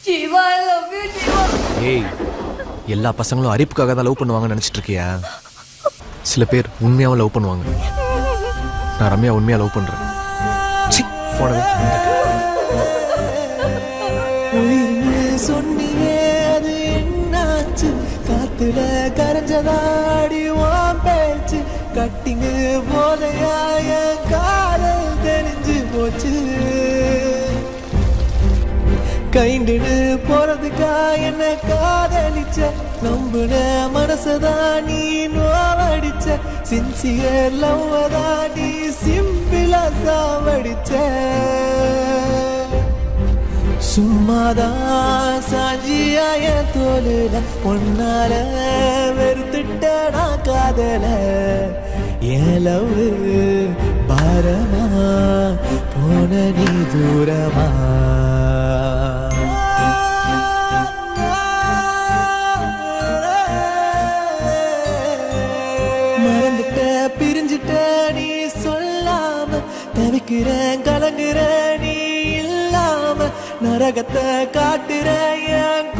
Jeeva I love you Jeeva. ஏய், எல்லா பசங்களும் அரிப்புக்காக தான் லவ் பண்ணுவாங்கன்னு நினைச்சிட்டு இருக்கியா? சில பேர் உண்மையாவும் லவ் பண்ணுவாங்க. நான் ரம்யா உண்மையா லவ் பண்றேன். சி, போடவே. சொன்னியே அது என்னாச்சு? காத்துல கரைஞ்சதாடி உன் பேச்சு. கட்டிங்கு போதையாய காதல் தெரிஞ்சு போச்சு. கைண்டுன்னு போறதுக்கா என்ன காதலிச்ச? நம்புன மனசதான் நீ நோவடிச்ச. சின்சியர் லவ்வதான் நீ சிம்பிளா சாவடிச்ச. சும்மாதான் சாஞ்சியாய தோலுல பொன்னால வெறுத்துட்டா காதல. என் லவ் பாரமா போன நீ தூரமா. மறந்துட்ட பிரிஞ்சிட்ட நீ சொல்லாம. தவிக்கிறேன் கலங்குற நீ இல்லாம. நரகத்தை காட்டுற என்